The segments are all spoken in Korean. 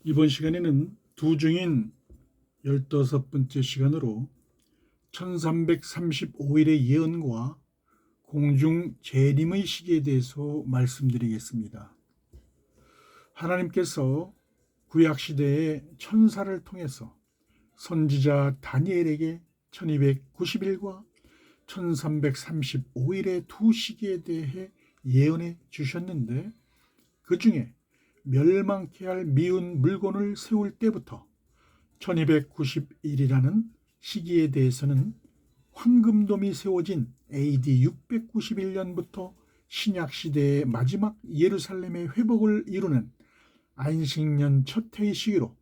이번 시간에는 두 중인 15번째 시간으로 1335일의 예언과 공중 재림의 시기에 대해서 말씀드리겠습니다. 하나님께서 구약시대의 천사를 통해서 선지자 다니엘에게 1290일과 1335일의 두 시기에 대해 예언해 주셨는데, 그 중에 멸망케 할 미운 물건을 세울 때부터 1291이라는 시기에 대해서는 황금돔이 세워진 AD 691년부터 신약시대의 마지막 예루살렘의 회복을 이루는 안식년 첫 해의 시기로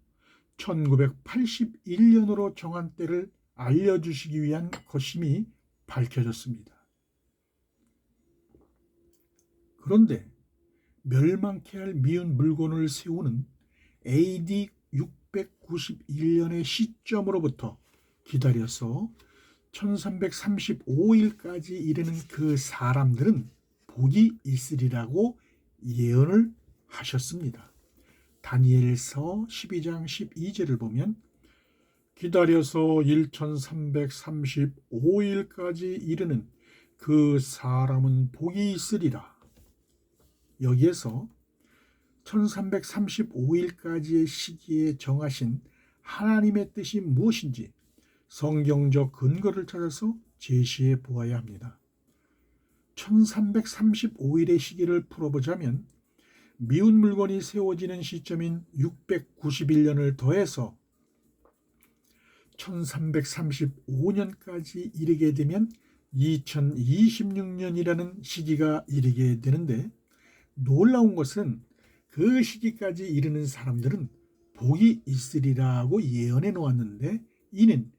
1981년으로 정한 때를 알려주시기 위한 것임이 밝혀졌습니다. 그런데 멸망케 할 미운 물건을 세우는 AD 691년의 시점으로부터 기다려서 1335일까지 이르는 그 사람들은 복이 있으리라고 예언을 하셨습니다. 다니엘서 12장 12절을 보면 기다려서 1335일까지 이르는 그 사람은 복이 있으리라. 여기에서 1335일까지의 시기에 정하신 하나님의 뜻이 무엇인지 성경적 근거를 찾아서 제시해 보아야 합니다. 1335일의 시기를 풀어보자면 미운 물건이 세워지는 시점인 691년을 더해서 1335년까지 이르게 되면 2026년이라는 시기가 이르게 되는데, 놀라운 것은 그 시기까지 이르는 사람들은 복이 있으리라고 예언해 놓았는데, 이는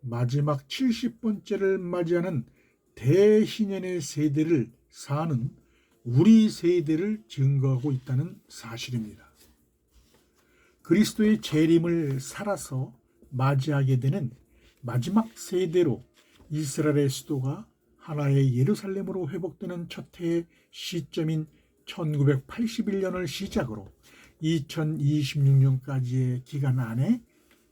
마지막 70번째를 맞이하는 대희년의 세대를 사는 우리 세대를 증거하고 있다는 사실입니다. 그리스도의 재림을 살아서 맞이하게 되는 마지막 세대로 이스라엘의 수도가 하나의 예루살렘으로 회복되는 첫 해의 시점인 1981년을 시작으로 2026년까지의 기간 안에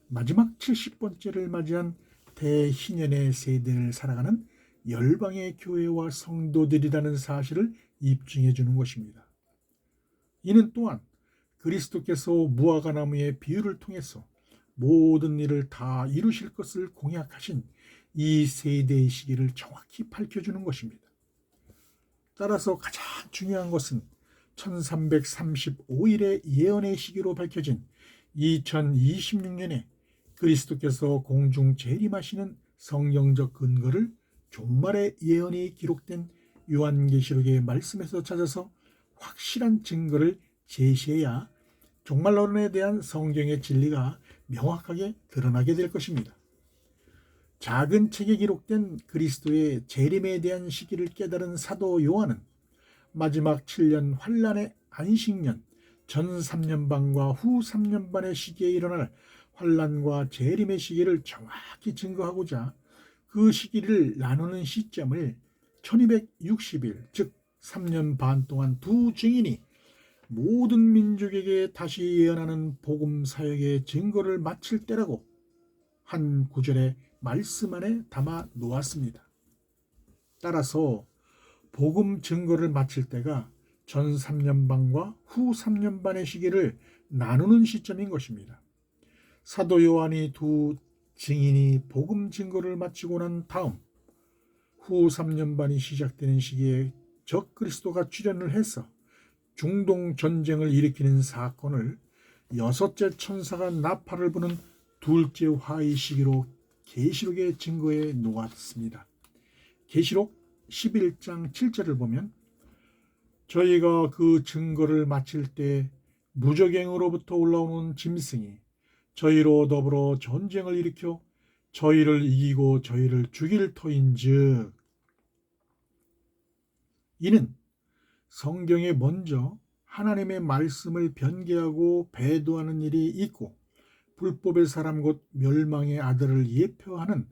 마지막 70번째를 맞이한 대희년의 세대를 살아가는 열방의 교회와 성도들이라는 사실을 입증해 주는 것입니다. 이는 또한 그리스도께서 무화과나무의 비유를 통해서 모든 일을 다 이루실 것을 공약하신 이 세대의 시기를 정확히 밝혀주는 것입니다. 따라서 가장 중요한 것은 1335일의 예언의 시기로 밝혀진 2026년에 그리스도께서 공중 재림하시는 성경적 근거를 종말의 예언이 기록된 요한계시록의 말씀에서 찾아서 확실한 증거를 제시해야 종말론에 대한 성경의 진리가 명확하게 드러나게 될 것입니다. 작은 책에 기록된 그리스도의 재림에 대한 시기를 깨달은 사도 요한은 마지막 7년 환란의 안식년, 전 3년 반과 후 3년 반의 시기에 일어날 환란과 재림의 시기를 정확히 증거하고자 그 시기를 나누는 시점을 1260일, 즉 3년 반 동안 두 증인이 모든 민족에게 다시 예언하는 복음 사역의 증거를 마칠 때라고 한 구절의 말씀 안에 담아 놓았습니다. 따라서 복음 증거를 마칠 때가 전 3년 반과 후 3년 반의 시기를 나누는 시점인 것입니다. 사도 요한이 두 증인이 복음 증거를 마치고 난 다음 후 3년 반이 시작되는 시기에 적 그리스도가 출현을 해서 중동 전쟁을 일으키는 사건을 여섯째 천사가 나팔을 부는 둘째 화의 시기로 계시록의 증거에 놓았습니다. 계시록 11장 7절을 보면 저희가 그 증거를 마칠 때 무저갱으로부터 올라오는 짐승이 저희로 더불어 전쟁을 일으켜 저희를 이기고 저희를 죽일 터인즉, 이는 성경에 먼저 하나님의 말씀을 변개하고 배도하는 일이 있고 불법의 사람 곧 멸망의 아들을 예표하는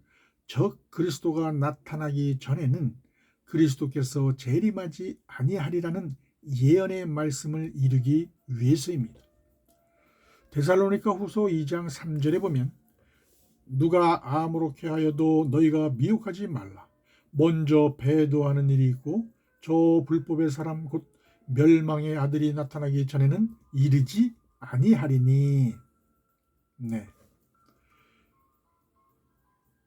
적 그리스도가 나타나기 전에는 그리스도께서 재림하지 아니하리라는 예언의 말씀을 이루기 위해서입니다. 데살로니가 후서 2장 3절에 보면 누가 아무렇게 하여도 너희가 미혹하지 말라. 먼저 배도하는 일이 있고 저 불법의 사람 곧 멸망의 아들이 나타나기 전에는 이르지 아니하리니. 네.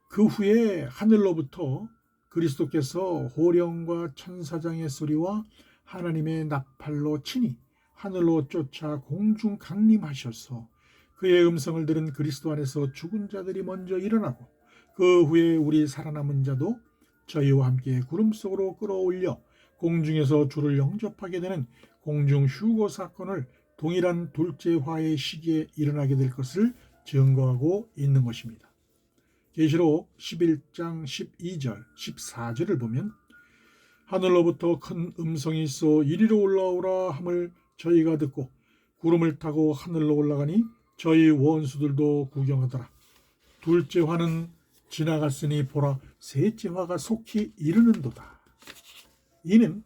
그 후에 하늘로부터 그리스도께서 호령과 천사장의 소리와 하나님의 나팔로 치니 하늘로 쫓아 공중 강림하셔서 그의 음성을 들은 그리스도 안에서 죽은 자들이 먼저 일어나고 그 후에 우리 살아남은 자도 저희와 함께 구름 속으로 끌어올려 공중에서 주를 영접하게 되는 공중 휴거 사건을 동일한 둘째 화의 시기에 일어나게 될 것을 증거하고 있는 것입니다. 계시록 11장 12절 14절을 보면 하늘로부터 큰 음성이 있어 이리로 올라오라 함을 저희가 듣고 구름을 타고 하늘로 올라가니 저희 원수들도 구경하더라. 둘째 화는 지나갔으니 보라 셋째 화가 속히 이르는도다. 이는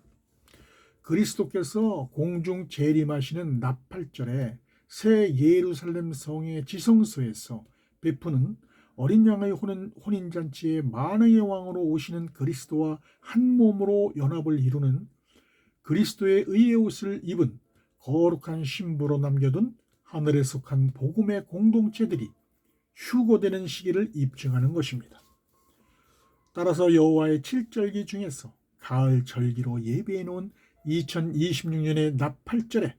그리스도께서 공중 재림하시는 나팔절에 새 예루살렘 성의 지성소에서 베푸는 어린 양의 혼인잔치에 만왕의 왕으로 오시는 그리스도와 한 몸으로 연합을 이루는 그리스도의 의의 옷을 입은 거룩한 신부로 남겨둔 하늘에 속한 복음의 공동체들이 휴거되는 시기를 입증하는 것입니다. 따라서 여호와의 7절기 중에서 가을 절기로 예비해 놓은 2026년의 나팔절에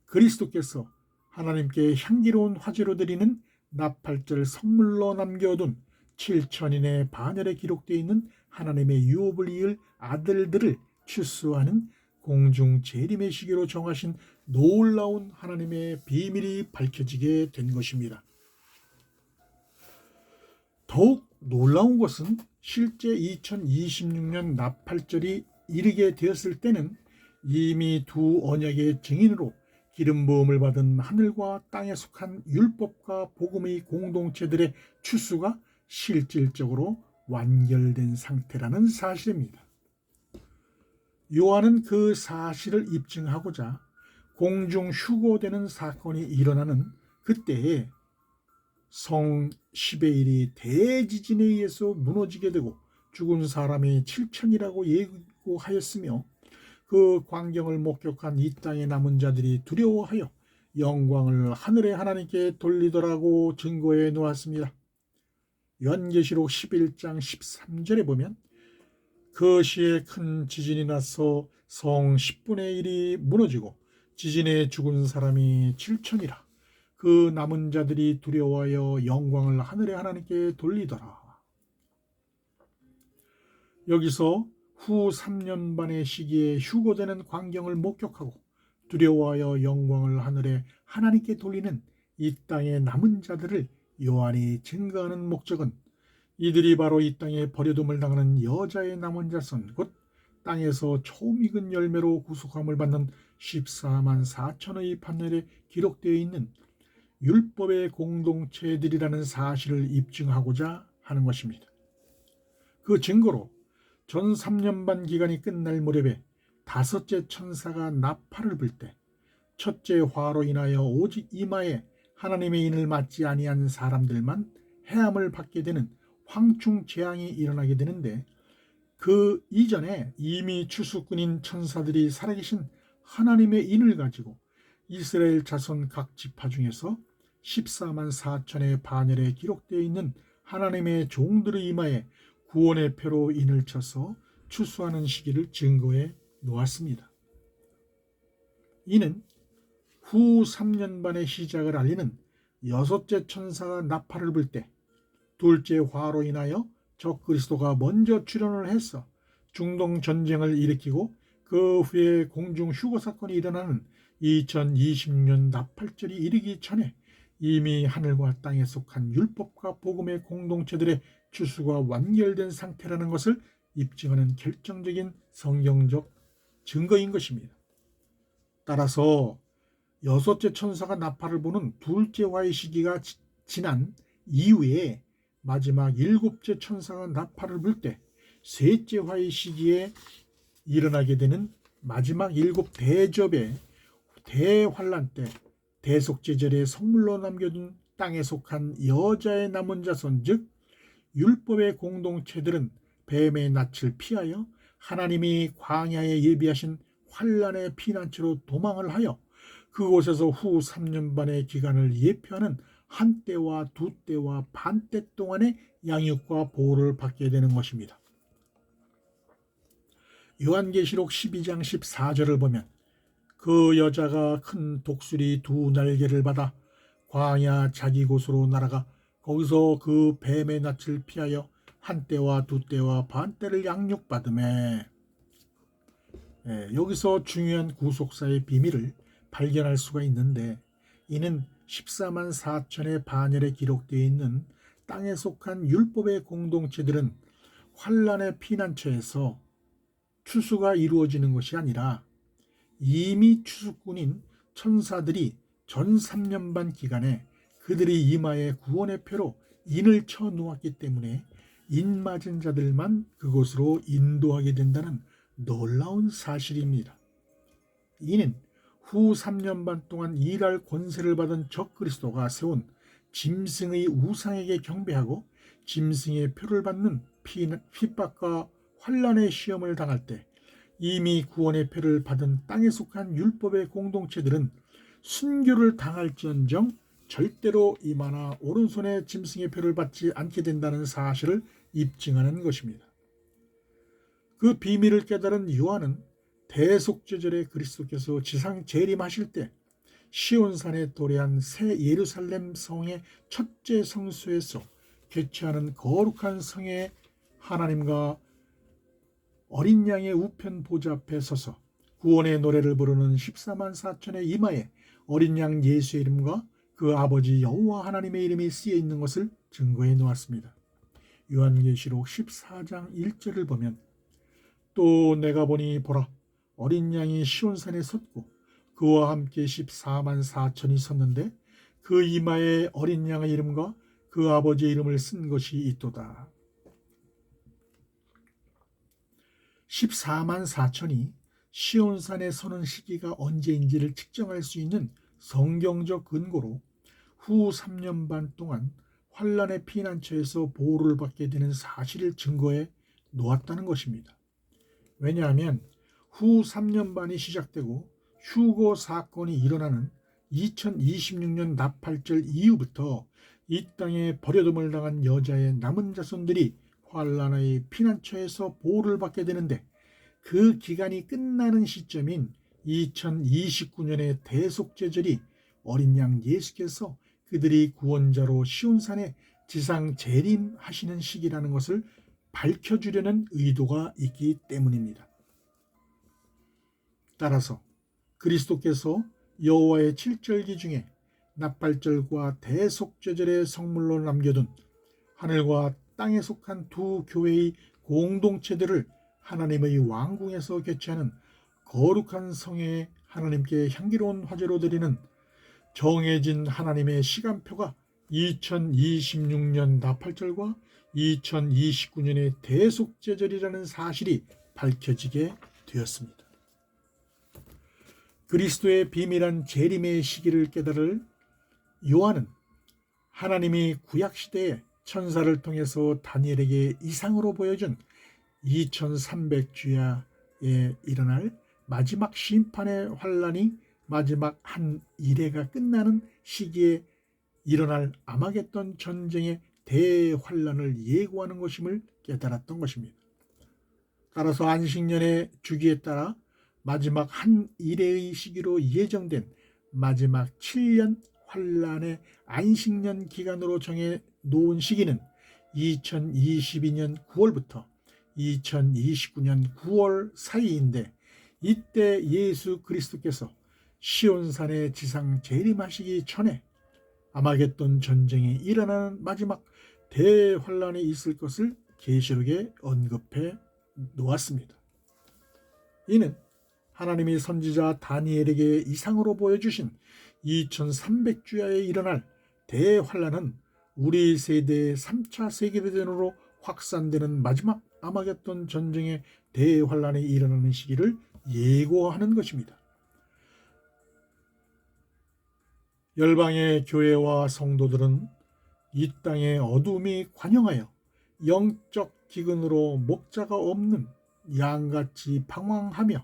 그리스도께서 하나님께 향기로운 화제로 드리는 나팔절 선물로 남겨둔 7천인의 반열에 기록되어 있는 하나님의 유업을 이을 아들들을 추수하는 공중 재림의 시기로 정하신 놀라운 하나님의 비밀이 밝혀지게 된 것입니다. 더욱 놀라운 것은 실제 2026년 나팔절이 이르게 되었을 때는 이미 두 언약의 증인으로 기름 부음을 받은 하늘과 땅에 속한 율법과 복음의 공동체들의 추수가 실질적으로 완결된 상태라는 사실입니다. 요한은 그 사실을 입증하고자 공중 휴거되는 사건이 일어나는 그때에 성 10의 1이 대지진에 의해서 무너지게 되고 죽은 사람이 7천이라고 예고하였으며 그 광경을 목격한 이 땅의 남은 자들이 두려워하여 영광을 하늘의 하나님께 돌리더라고 증거해 놓았습니다. 요한계시록 11장 13절에 보면 그 시에 큰 지진이 나서 성 10분의 1이 무너지고 지진에 죽은 사람이 7천이라. 그 남은 자들이 두려워하여 영광을 하늘의 하나님께 돌리더라. 여기서 후 3년 반의 시기에 휴거되는 광경을 목격하고 두려워하여 영광을 하늘의 하나님께 돌리는 이 땅의 남은 자들을 요한이 증거하는 목적은 이들이 바로 이 땅에 버려둠을 당하는 여자의 남은 자손 곧 땅에서 처음 익은 열매로 구속함을 받는 14만 4천의 판넬에 기록되어 있는 율법의 공동체들이라는 사실을 입증하고자 하는 것입니다. 그 증거로 전 3년 반 기간이 끝날 무렵에 다섯째 천사가 나팔을 불 때 첫째 화로 인하여 오직 이마에 하나님의 인을 맞지 아니한 사람들만 해함을 받게 되는 황충 재앙이 일어나게 되는데 그 이전에 이미 추수꾼인 천사들이 살아계신 하나님의 인을 가지고 이스라엘 자손 각 지파 중에서 14만 4천의 반열에 기록되어 있는 하나님의 종들의 이마에 구원의 표로 인을 쳐서 추수하는 시기를 증거해 놓았습니다. 이는 후 3년 반의 시작을 알리는 여섯째 천사가 나팔을 불 때 둘째 화로 인하여 적그리스도가 먼저 출현을 해서 중동 전쟁을 일으키고 그 후에 공중 휴거 사건이 일어나는 2026년 나팔절이 이르기 전에 이미 하늘과 땅에 속한 율법과 복음의 공동체들의 추수가 완결된 상태라는 것을 입증하는 결정적인 성경적 증거인 것입니다. 따라서 여섯째 천사가 나팔을 부는 둘째 화의 시기가 지난 이후에 마지막 일곱째 천사가 나팔을 불 때 셋째 화의 시기에 일어나게 되는 마지막 일곱 대접의 대환란 때 대속제절의 성물로 남겨둔 땅에 속한 여자의 남은 자손, 즉 율법의 공동체들은 뱀의 낯을 피하여 하나님이 광야에 예비하신 환란의 피난처로 도망을 하여 그곳에서 후 3년 반의 기간을 예표하는 한 때와 두 때와 반 때 동안의 양육과 보호를 받게 되는 것입니다. 요한계시록 12장 14절을 보면 그 여자가 큰 독수리 두 날개를 받아 광야 자기 곳으로 날아가 거기서 그 뱀의 낯을 피하여 한 때와 두 때와 반 때를 양육받으매. 여기서 중요한 구속사의 비밀을 발견할 수가 있는데, 이는 14만 4천의 반열에 기록되어 있는 땅에 속한 율법의 공동체들은 환란의 피난처에서 추수가 이루어지는 것이 아니라 이미 추수꾼인 천사들이 전 3년 반 기간에 그들이 이마에 구원의 표로 인을 쳐 놓았기 때문에 인 맞은 자들만 그곳으로 인도하게 된다는 놀라운 사실입니다. 이는 후 3년 반 동안 일할 권세를 받은 적그리스도가 세운 짐승의 우상에게 경배하고 짐승의 표를 받는 핍박과 환란의 시험을 당할 때 이미 구원의 표를 받은 땅에 속한 율법의 공동체들은 순교를 당할지언정 절대로 이마나 오른손에 짐승의 표를 받지 않게 된다는 사실을 입증하는 것입니다. 그 비밀을 깨달은 요한은 대속제절에 그리스도께서 지상 재림하실 때 시온산에 도래한 새 예루살렘 성의 첫째 성소에서 개최하는 거룩한 성에 하나님과 어린 양의 우편 보좌 앞에 서서 구원의 노래를 부르는 14만 4천의 이마에 어린 양 예수의 이름과 그 아버지 여호와 하나님의 이름이 쓰여 있는 것을 증거해 놓았습니다. 요한계시록 14장 1절을 보면 또 내가 보니 보라 어린 양이 시온산에 섰고 그와 함께 14만 4천이 섰는데 그 이마에 어린 양의 이름과 그 아버지의 이름을 쓴 것이 있도다. 14만 4천이 시온산에 서는 시기가 언제인지를 측정할 수 있는 성경적 근거로 후 3년 반 동안 환란의 피난처에서 보호를 받게 되는 사실을 증거해 놓았다는 것입니다. 왜냐하면 후 3년 반이 시작되고 휴거 사건이 일어나는 2026년 나팔절 이후부터 이 땅에 버려둠을 당한 여자의 남은 자손들이 환란의 피난처에서 보호를 받게 되는데, 그 기간이 끝나는 시점인 2029년의 대속제절이 어린 양 예수께서 그들이 구원자로 시온산에 지상 재림하시는 시기라는 것을 밝혀주려는 의도가 있기 때문입니다. 따라서 그리스도께서 여호와의 칠절기 중에 나팔절과 대속제절의 성물로 남겨둔 하늘과 땅에 속한 두 교회의 공동체들을 하나님의 왕궁에서 개최하는 거룩한 성에 하나님께 향기로운 화제로 드리는 정해진 하나님의 시간표가 2026년 나팔절과 2029년의 대속제절이라는 사실이 밝혀지게 되었습니다. 그리스도의 비밀한 재림의 시기를 깨달을 요한은 하나님이 구약시대에 천사를 통해서 다니엘에게 이상으로 보여준 2300주야에 일어날 마지막 심판의 환란이 마지막 한 이래가 끝나는 시기에 일어날 아마겟돈 전쟁의 대환란을 예고하는 것임을 깨달았던 것입니다. 따라서 안식년의 주기에 따라 마지막 한 이래의 시기로 예정된 마지막 7년 환란의 안식년 기간으로 정해 놓은 시기는 2022년 9월부터 2029년 9월 사이인데, 이때 예수 그리스도께서 시온산에 지상 재림하시기 전에 아마겟돈 전쟁이 일어나는 마지막 대환란이 있을 것을 계시록에 언급해 놓았습니다. 이는 하나님이 선지자 다니엘에게 이상으로 보여주신 2300주야에 일어날 대환란은 우리 세대의 3차 세계대전으로 확산되는 마지막 아마겟돈 전쟁의 대환란이 일어나는 시기를 예고하는 것입니다. 열방의 교회와 성도들은 이 땅의 어둠이 관영하여 영적 기근으로 목자가 없는 양같이 방황하며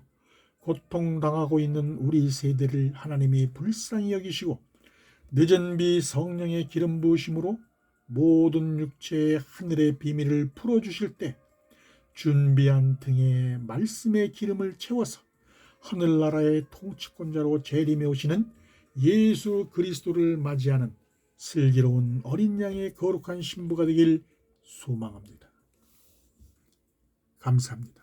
고통당하고 있는 우리 세대를 하나님이 불쌍히 여기시고 늦은 비 성령의 기름 부으심으로 모든 육체의 하늘의 비밀을 풀어주실 때 준비한 등에 말씀의 기름을 채워서 하늘나라의 통치권자로 재림해 오시는 예수 그리스도를 맞이하는 슬기로운 어린 양의 거룩한 신부가 되길 소망합니다. 감사합니다.